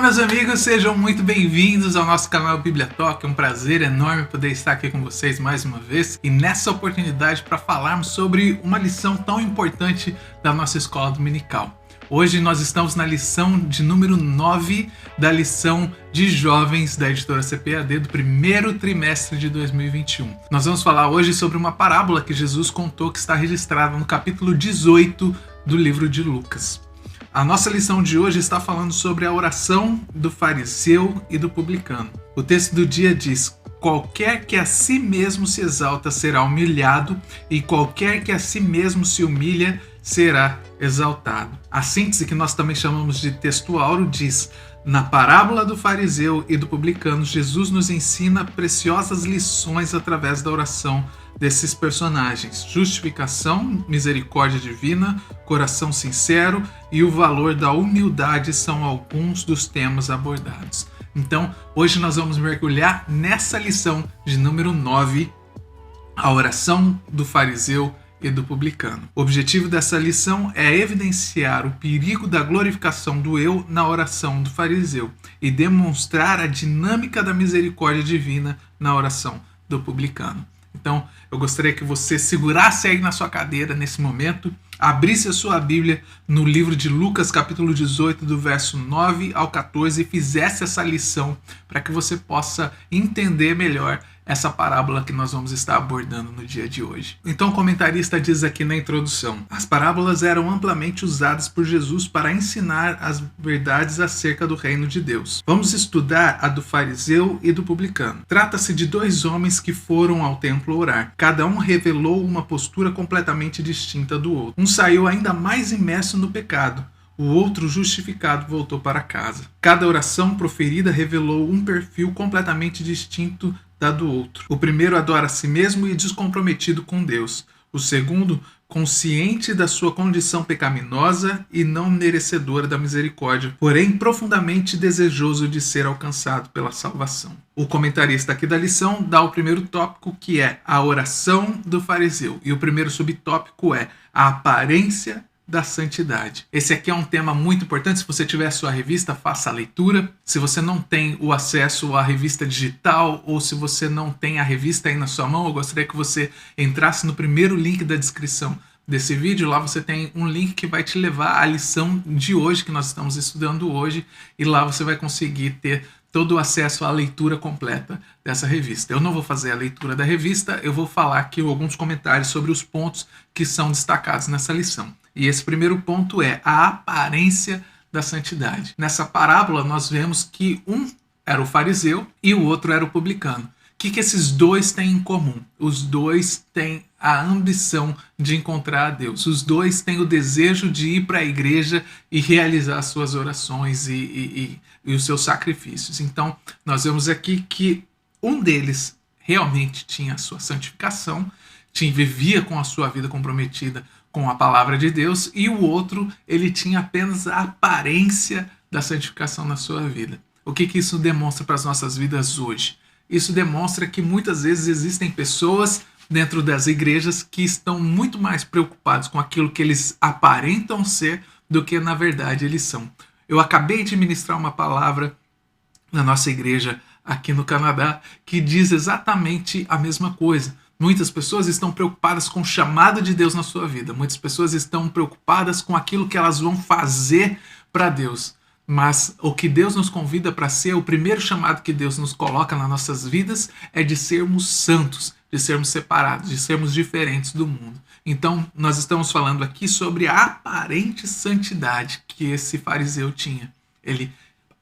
meus amigos, sejam muito bem-vindos ao nosso canal Bíblia Talk. É um prazer enorme poder estar aqui com vocês mais uma vez e nessa oportunidade para falarmos sobre uma lição tão importante da nossa escola dominical. Hoje nós estamos na lição de número 9 da lição de jovens da editora CPAD do primeiro trimestre de 2021. Nós vamos falar hoje sobre uma parábola que Jesus contou que está registrada no capítulo 18 do livro de Lucas. A nossa lição de hoje está falando sobre a oração do fariseu e do publicano. O texto do dia diz: qualquer que a si mesmo se exalta será humilhado, e qualquer que a si mesmo se humilha será exaltado. A síntese, que nós também chamamos de texto áureo, diz: na parábola do fariseu e do publicano, Jesus nos ensina preciosas lições através da oração desses personagens. Justificação, misericórdia divina, coração sincero e o valor da humildade são alguns dos temas abordados. Então, hoje nós vamos mergulhar nessa lição de número 9, a oração do fariseu e do publicano. O objetivo dessa lição é evidenciar o perigo da glorificação do eu na oração do fariseu e demonstrar a dinâmica da misericórdia divina na oração do publicano. Então, eu gostaria que você segurasse aí na sua cadeira nesse momento, abrisse a sua Bíblia no livro de Lucas, capítulo 18, do verso 9 ao 14, e fizesse essa lição para que você possa entender melhor essa parábola que nós vamos estar abordando no dia de hoje. Então o comentarista diz aqui na introdução: as parábolas eram amplamente usadas por Jesus para ensinar as verdades acerca do reino de Deus. Vamos estudar a do fariseu e do publicano. Trata-se de dois homens que foram ao templo orar. Cada um revelou uma postura completamente distinta do outro. Um saiu ainda mais imerso no pecado. O outro, justificado, voltou para casa. Cada oração proferida revelou um perfil completamente distinto da do outro. O primeiro adora a si mesmo e descomprometido com Deus. O segundo, consciente da sua condição pecaminosa e não merecedora da misericórdia, porém profundamente desejoso de ser alcançado pela salvação. O comentarista aqui da lição dá o primeiro tópico, que é a oração do fariseu, e o primeiro subtópico é a aparência da santidade. Esse aqui é um tema muito importante. Se você tiver a sua revista, faça a leitura. Se você não tem o acesso à revista digital, ou se você não tem a revista aí na sua mão, eu gostaria que você entrasse no primeiro link da descrição desse vídeo. Lá você tem um link que vai te levar à lição de hoje, que nós estamos estudando hoje, e lá você vai conseguir ter todo o acesso à leitura completa dessa revista. Eu não vou fazer a leitura da revista, eu vou falar aqui alguns comentários sobre os pontos que são destacados nessa lição. E esse primeiro ponto é a aparência da santidade. Nessa parábola nós vemos que um era o fariseu e o outro era o publicano. O que esses dois têm em comum? Os dois têm a ambição de encontrar a Deus. Os dois têm o desejo de ir para a igreja e realizar as suas orações e os seus sacrifícios. Então, nós vemos aqui que um deles realmente tinha a sua santificação, vivia com a sua vida comprometida com a palavra de Deus, e o outro, ele tinha apenas a aparência da santificação na sua vida. O que isso demonstra para as nossas vidas hoje? Isso demonstra que muitas vezes existem pessoas dentro das igrejas que estão muito mais preocupados com aquilo que eles aparentam ser do que na verdade eles são. Eu acabei de ministrar uma palavra na nossa igreja aqui no Canadá que diz exatamente a mesma coisa. Muitas pessoas estão preocupadas com o chamado de Deus na sua vida. Muitas pessoas estão preocupadas com aquilo que elas vão fazer para Deus. Mas o que Deus nos convida para ser, o primeiro chamado que Deus nos coloca nas nossas vidas é de sermos santos, de sermos separados, de sermos diferentes do mundo. Então, nós estamos falando aqui sobre a aparente santidade que esse fariseu tinha. Ele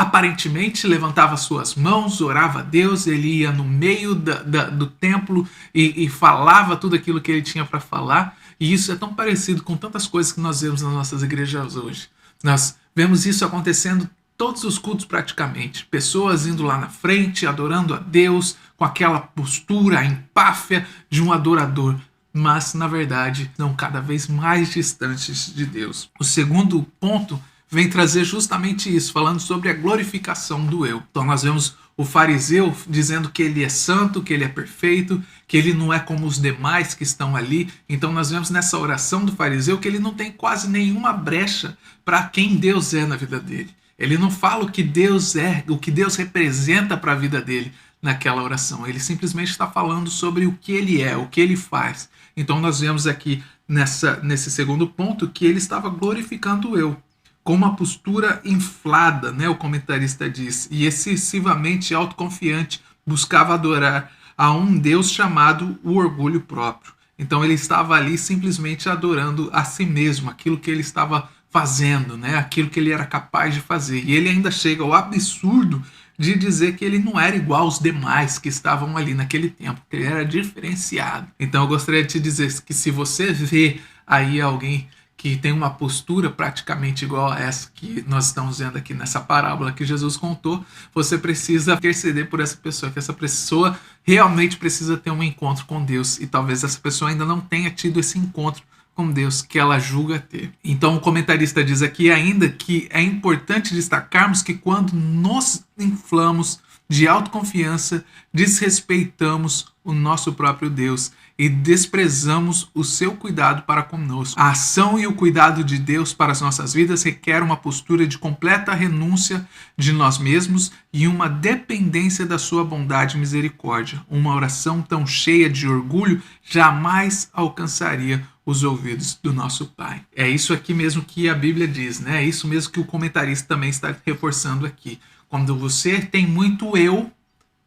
aparentemente levantava suas mãos, orava a Deus, ele ia no meio do templo e falava tudo aquilo que ele tinha para falar. E isso é tão parecido com tantas coisas que nós vemos nas nossas igrejas hoje. Nós vemos isso acontecendo todos os cultos praticamente. Pessoas indo lá na frente, adorando a Deus, com aquela postura, a empáfia de um adorador. Mas, na verdade, estão cada vez mais distantes de Deus. O segundo ponto vem trazer justamente isso, falando sobre a glorificação do eu. Então nós vemos o fariseu dizendo que ele é santo, que ele é perfeito, que ele não é como os demais que estão ali. Então nós vemos nessa oração do fariseu que ele não tem quase nenhuma brecha para quem Deus é na vida dele. Ele não fala o que Deus é, o que Deus representa para a vida dele naquela oração. Ele simplesmente está falando sobre o que ele é, o que ele faz. Então nós vemos aqui nesse segundo ponto que ele estava glorificando o eu, com uma postura inflada, né, o comentarista diz, e excessivamente autoconfiante, buscava adorar a um Deus chamado o orgulho próprio. Então ele estava ali simplesmente adorando a si mesmo, aquilo que ele estava fazendo, né? Aquilo que ele era capaz de fazer. E ele ainda chega ao absurdo de dizer que ele não era igual aos demais que estavam ali naquele tempo, que ele era diferenciado. Então eu gostaria de te dizer que se você vê aí alguém que tem uma postura praticamente igual a essa que nós estamos vendo aqui nessa parábola que Jesus contou, você precisa interceder por essa pessoa, que essa pessoa realmente precisa ter um encontro com Deus, e talvez essa pessoa ainda não tenha tido esse encontro com Deus que ela julga ter. Então o comentarista diz aqui ainda que é importante destacarmos que quando nos inflamos de autoconfiança, desrespeitamos o nosso próprio Deus e desprezamos o seu cuidado para conosco. A ação e o cuidado de Deus para as nossas vidas requer uma postura de completa renúncia de nós mesmos e uma dependência da sua bondade e misericórdia. Uma oração tão cheia de orgulho jamais alcançaria os ouvidos do nosso Pai. É isso aqui mesmo que a Bíblia diz, né? É isso mesmo que o comentarista também está reforçando aqui. Quando você tem muito eu,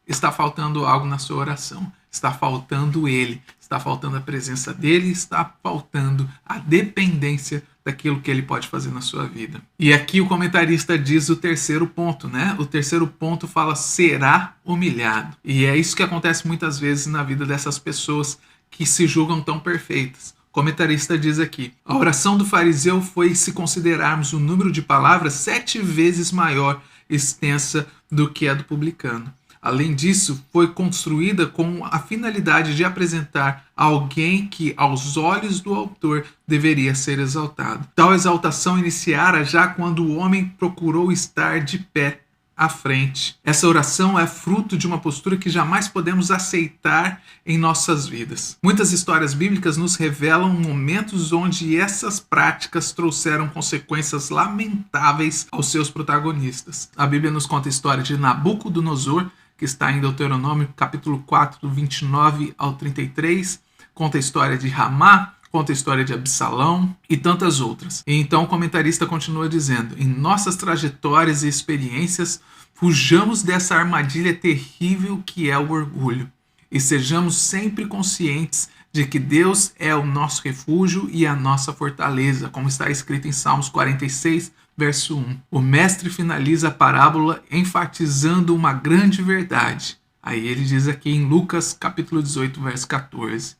está faltando algo na sua oração. Está faltando ele, está faltando a presença dele, está faltando a dependência daquilo que ele pode fazer na sua vida. E aqui o comentarista diz o terceiro ponto, né? O terceiro ponto fala será humilhado. E é isso que acontece muitas vezes na vida dessas pessoas que se julgam tão perfeitas. O comentarista diz aqui: a oração do fariseu foi, se considerarmos o número de palavras, 7 vezes maior, extensa do que a do publicano. Além disso, foi construída com a finalidade de apresentar alguém que, aos olhos do autor, deveria ser exaltado. Tal exaltação iniciara já quando o homem procurou estar de pé à frente. Essa oração é fruto de uma postura que jamais podemos aceitar em nossas vidas. Muitas histórias bíblicas nos revelam momentos onde essas práticas trouxeram consequências lamentáveis aos seus protagonistas. A Bíblia nos conta a história de Nabucodonosor, que está em Deuteronômio, capítulo 4, do 29 ao 33, conta a história de Ramá, conta a história de Absalão e tantas outras. E então o comentarista continua dizendo: em nossas trajetórias e experiências, fujamos dessa armadilha terrível que é o orgulho, e sejamos sempre conscientes de que Deus é o nosso refúgio e a nossa fortaleza, como está escrito em Salmos 46, verso 1. O mestre finaliza a parábola enfatizando uma grande verdade. Aí ele diz aqui em Lucas capítulo 18, verso 14: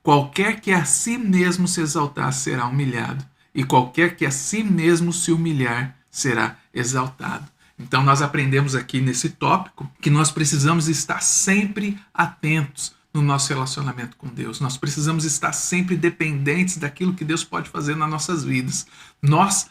qualquer que a si mesmo se exaltar será humilhado, e qualquer que a si mesmo se humilhar será exaltado. Então nós aprendemos aqui nesse tópico que nós precisamos estar sempre atentos no nosso relacionamento com Deus. Nós precisamos estar sempre dependentes daquilo que Deus pode fazer nas nossas vidas.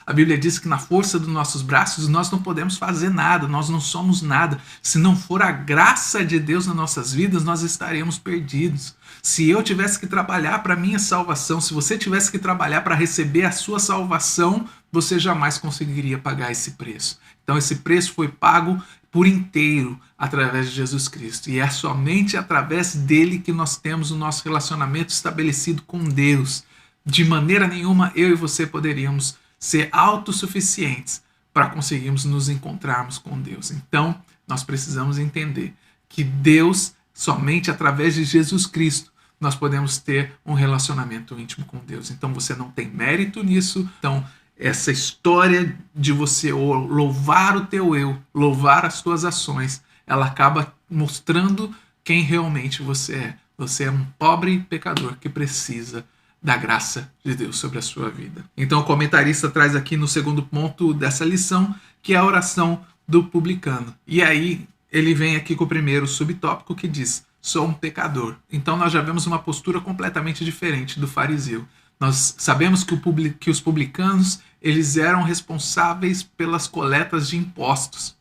A Bíblia diz que na força dos nossos braços nós não podemos fazer nada, nós não somos nada. Se não for a graça de Deus nas nossas vidas, nós estaremos perdidos. Se eu tivesse que trabalhar para a minha salvação, se você tivesse que trabalhar para receber a sua salvação, você jamais conseguiria pagar esse preço. Então esse preço foi pago por inteiro através de Jesus Cristo. E é somente através dele que nós temos o nosso relacionamento estabelecido com Deus. De maneira nenhuma eu e você poderíamos ser autossuficientes para conseguirmos nos encontrarmos com Deus. Então nós precisamos entender que Deus, somente através de Jesus Cristo, nós podemos ter um relacionamento íntimo com Deus. Então você não tem mérito nisso. Então essa história de você louvar o teu eu, louvar as tuas ações, ela acaba mostrando quem realmente você é. Você é um pobre pecador que precisa da graça de Deus sobre a sua vida. Então o comentarista traz aqui no segundo ponto dessa lição, que é a oração do publicano. E aí ele vem aqui com o primeiro subtópico que diz: sou um pecador. Então nós já vemos uma postura completamente diferente do fariseu. Nós sabemos que os publicanos eles eram responsáveis pelas coletas de impostos.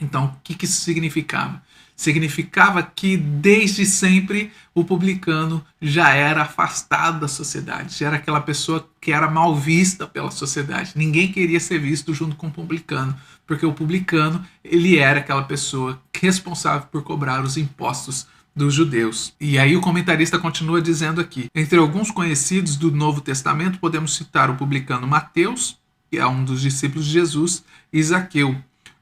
Então, o que isso significava? Significava que desde sempre o publicano já era afastado da sociedade, já era aquela pessoa que era mal vista pela sociedade. Ninguém queria ser visto junto com o publicano, porque o publicano ele era aquela pessoa responsável por cobrar os impostos dos judeus. E aí o comentarista continua dizendo aqui: entre alguns conhecidos do Novo Testamento podemos citar o publicano Mateus, que é um dos discípulos de Jesus, e Zaqueu.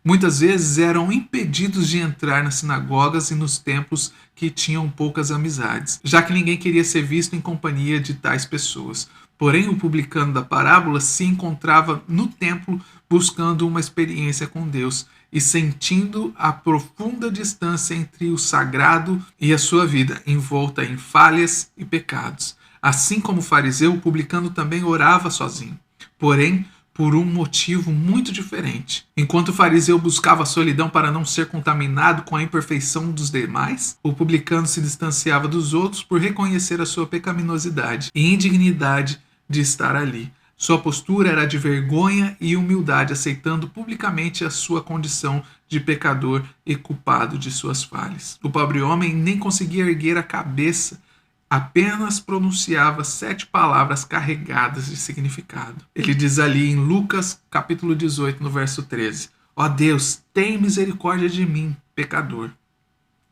Muitas vezes eram impedidos de entrar nas sinagogas e nos templos que tinham poucas amizades, já que ninguém queria ser visto em companhia de tais pessoas. Porém, o publicano da parábola se encontrava no templo buscando uma experiência com Deus e sentindo a profunda distância entre o sagrado e a sua vida, envolta em falhas e pecados. Assim como o fariseu, o publicano também orava sozinho. Porém, por um motivo muito diferente. Enquanto o fariseu buscava a solidão para não ser contaminado com a imperfeição dos demais, o publicano se distanciava dos outros por reconhecer a sua pecaminosidade e indignidade de estar ali. Sua postura era de vergonha e humildade, aceitando publicamente a sua condição de pecador e culpado de suas falhas. O pobre homem nem conseguia erguer a cabeça, apenas pronunciava 7 palavras carregadas de significado. Ele diz ali em Lucas, capítulo 18, no verso 13: ó Deus, tem misericórdia de mim, pecador.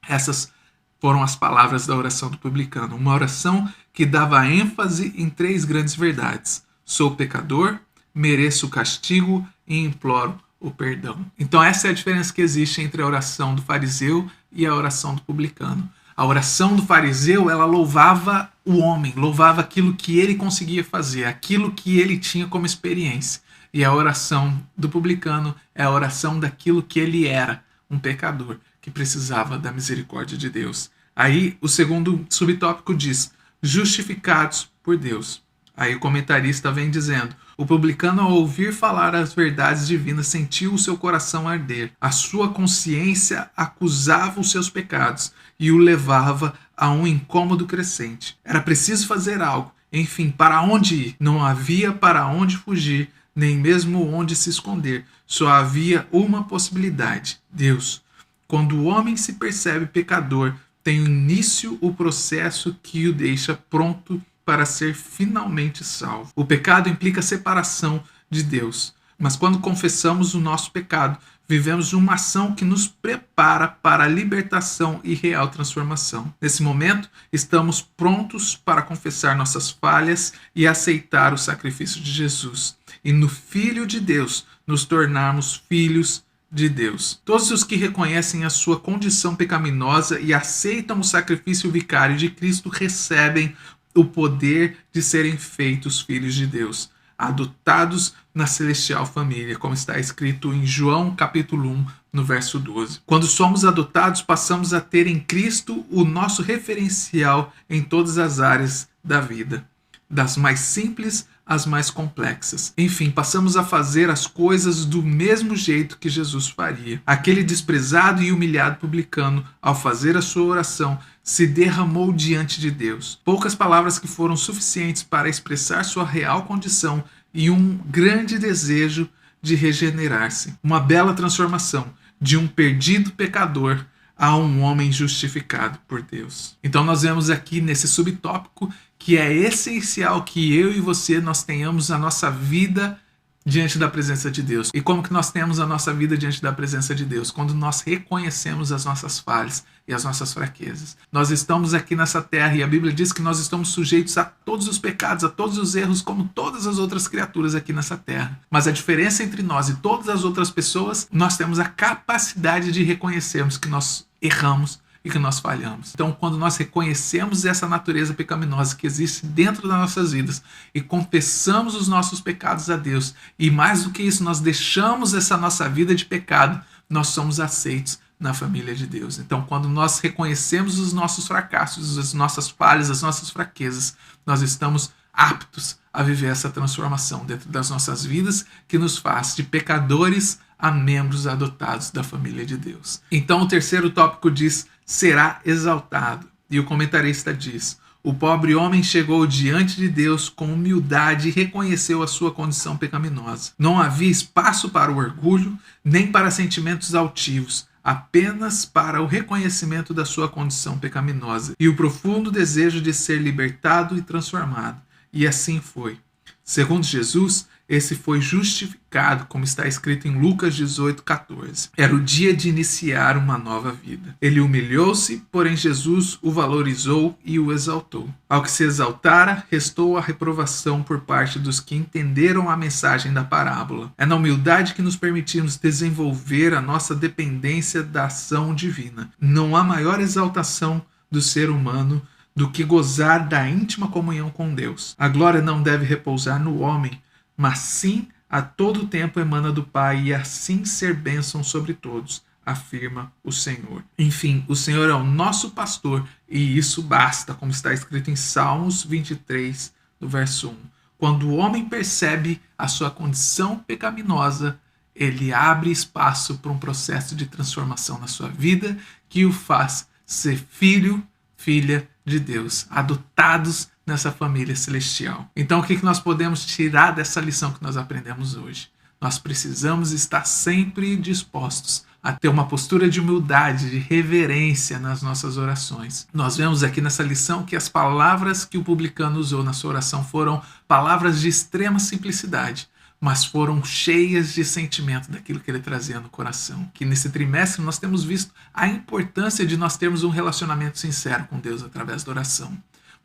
Essas foram as palavras da oração do publicano, uma oração que dava ênfase em 3 grandes verdades: sou pecador, mereço o castigo e imploro o perdão. Então essa é a diferença que existe entre a oração do fariseu e a oração do publicano. A oração do fariseu, ela louvava o homem, louvava aquilo que ele conseguia fazer, aquilo que ele tinha como experiência. E a oração do publicano é a oração daquilo que ele era, um pecador que precisava da misericórdia de Deus. Aí o segundo subtópico diz: justificados por Deus. Aí o comentarista vem dizendo: o publicano, ao ouvir falar as verdades divinas, sentiu o seu coração arder. A sua consciência acusava os seus pecados e o levava a um incômodo crescente. Era preciso fazer algo. Enfim, para onde ir? Não havia para onde fugir, nem mesmo onde se esconder. Só havia uma possibilidade: Deus. Quando o homem se percebe pecador, tem início o processo que o deixa pronto para ser finalmente salvo. O pecado implica separação de Deus, mas quando confessamos o nosso pecado, vivemos uma ação que nos prepara para a libertação e real transformação. Nesse momento, estamos prontos para confessar nossas falhas e aceitar o sacrifício de Jesus. E no Filho de Deus, nos tornarmos filhos de Deus. Todos os que reconhecem a sua condição pecaminosa e aceitam o sacrifício vicário de Cristo recebem o poder de serem feitos filhos de Deus, adotados na celestial família, como está escrito em João capítulo 1, no verso 12. Quando somos adotados, passamos a ter em Cristo o nosso referencial em todas as áreas da vida, das mais simples às mais complexas. Enfim, passamos a fazer as coisas do mesmo jeito que Jesus faria. Aquele desprezado e humilhado publicano, ao fazer a sua oração, se derramou diante de Deus. Poucas palavras que foram suficientes para expressar sua real condição e um grande desejo de regenerar-se. Uma bela transformação de um perdido pecador a um homem justificado por Deus. Então nós vemos aqui nesse subtópico que é essencial que eu e você nós tenhamos a nossa vida diante da presença de Deus. E como que nós temos a nossa vida diante da presença de Deus? Quando nós reconhecemos as nossas falhas e as nossas fraquezas. Nós estamos aqui nessa terra e a Bíblia diz que nós estamos sujeitos a todos os pecados, a todos os erros, como todas as outras criaturas aqui nessa terra. Mas a diferença entre nós e todas as outras pessoas, nós temos a capacidade de reconhecermos que nós erramos e que nós falhamos. Então, quando nós reconhecemos essa natureza pecaminosa que existe dentro das nossas vidas e confessamos os nossos pecados a Deus, e mais do que isso, nós deixamos essa nossa vida de pecado, nós somos aceitos na família de Deus. Então, quando nós reconhecemos os nossos fracassos, as nossas falhas, as nossas fraquezas, nós estamos aptos a viver essa transformação dentro das nossas vidas que nos faz de pecadores a membros adotados da família de Deus. Então o terceiro tópico diz: será exaltado. E o comentarista diz: o pobre homem chegou diante de Deus com humildade e reconheceu a sua condição pecaminosa. Não havia espaço para o orgulho, nem para sentimentos altivos. apenas para o reconhecimento da sua condição pecaminosa e o profundo desejo de ser libertado e transformado. E assim foi. Segundo Jesus, esse foi justificado, como está escrito em Lucas 18,14. Era o dia de iniciar uma nova vida. Ele humilhou-se, porém Jesus o valorizou e o exaltou. Ao que se exaltara, restou a reprovação por parte dos que entenderam a mensagem da parábola. É na humildade que nos permitimos desenvolver a nossa dependência da ação divina. Não há maior exaltação do ser humano do que gozar da íntima comunhão com Deus. A glória não deve repousar no homem, mas sim a todo tempo emana do Pai e assim ser bênção sobre todos, afirma o Senhor. Enfim, o Senhor é o nosso pastor e isso basta, como está escrito em Salmos 23, do verso 1. Quando o homem percebe a sua condição pecaminosa, ele abre espaço para um processo de transformação na sua vida que o faz ser filho, filha de Deus, adotados nessa família celestial. Então, o que nós podemos tirar dessa lição que nós aprendemos hoje? Nós precisamos estar sempre dispostos a ter uma postura de humildade, de reverência nas nossas orações. Nós vemos aqui nessa lição que as palavras que o publicano usou na sua oração foram palavras de extrema simplicidade, mas foram cheias de sentimento daquilo que ele trazia no coração. Que nesse trimestre nós temos visto a importância de nós termos um relacionamento sincero com Deus através da oração.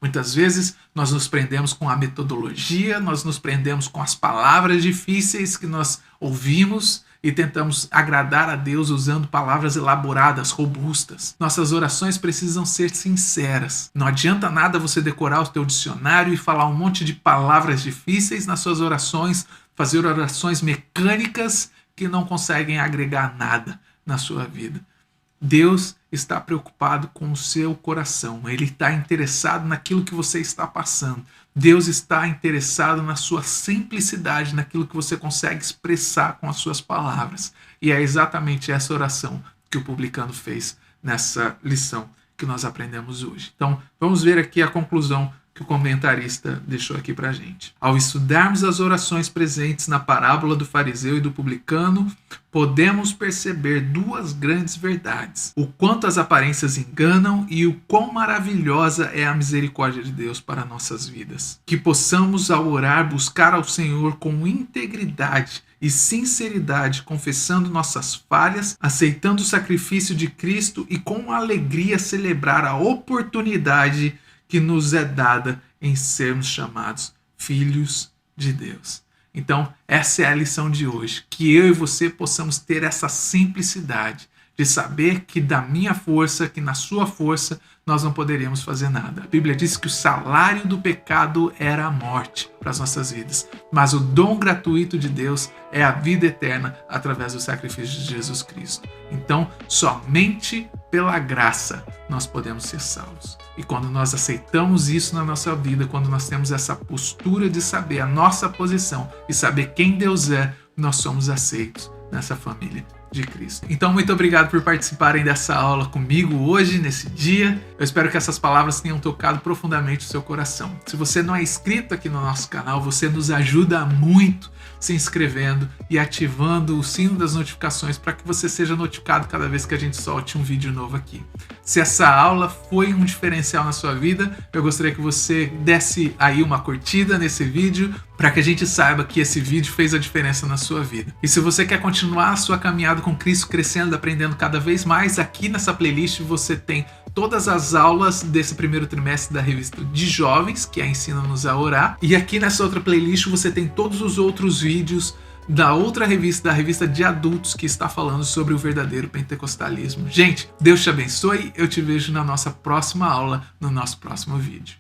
Muitas vezes nós nos prendemos com a metodologia, nós nos prendemos com as palavras difíceis que nós ouvimos e tentamos agradar a Deus usando palavras elaboradas, robustas. Nossas orações precisam ser sinceras. Não adianta nada você decorar o teu dicionário e falar um monte de palavras difíceis nas suas orações, fazer orações mecânicas que não conseguem agregar nada na sua vida. Deus está preocupado com o seu coração. Ele está interessado naquilo que você está passando. Deus está interessado na sua simplicidade, naquilo que você consegue expressar com as suas palavras. E é exatamente essa oração que o publicano fez nessa lição que nós aprendemos hoje. Então, vamos ver aqui a conclusão que o comentarista deixou aqui para a gente. Ao estudarmos as orações presentes na parábola do fariseu e do publicano, podemos perceber duas grandes verdades: o quanto as aparências enganam e o quão maravilhosa é a misericórdia de Deus para nossas vidas. Que possamos, ao orar, buscar ao Senhor com integridade e sinceridade, confessando nossas falhas, aceitando o sacrifício de Cristo e com alegria celebrar a oportunidade que nos é dada em sermos chamados filhos de Deus. Então, essa é a lição de hoje, que eu e você possamos ter essa simplicidade de saber que da minha força, que na sua força, nós não poderíamos fazer nada. A Bíblia diz que o salário do pecado era a morte para as nossas vidas, mas o dom gratuito de Deus é a vida eterna através do sacrifício de Jesus Cristo. Então, somente pela graça nós podemos ser salvos. E quando nós aceitamos isso na nossa vida, quando nós temos essa postura de saber a nossa posição e saber quem Deus é, nós somos aceitos nessa família de Cristo. Então, muito obrigado por participarem dessa aula comigo hoje, nesse dia. Eu espero que essas palavras tenham tocado profundamente o seu coração. Se você não é inscrito aqui no nosso canal, você nos ajuda muito se inscrevendo e ativando o sino das notificações para que você seja notificado cada vez que a gente solte um vídeo novo aqui. Se essa aula foi um diferencial na sua vida, eu gostaria que você desse aí uma curtida nesse vídeo para que a gente saiba que esse vídeo fez a diferença na sua vida. E se você quer continuar a sua caminhada com Cristo, crescendo, aprendendo cada vez mais, aqui nessa playlist você tem todas as aulas desse primeiro trimestre da revista de jovens, que é Ensina-nos a Orar. E aqui nessa outra playlist você tem todos os outros vídeos da outra revista, da revista de adultos, que está falando sobre o verdadeiro pentecostalismo. Gente, Deus te abençoe. Eu te vejo na nossa próxima aula, no nosso próximo vídeo.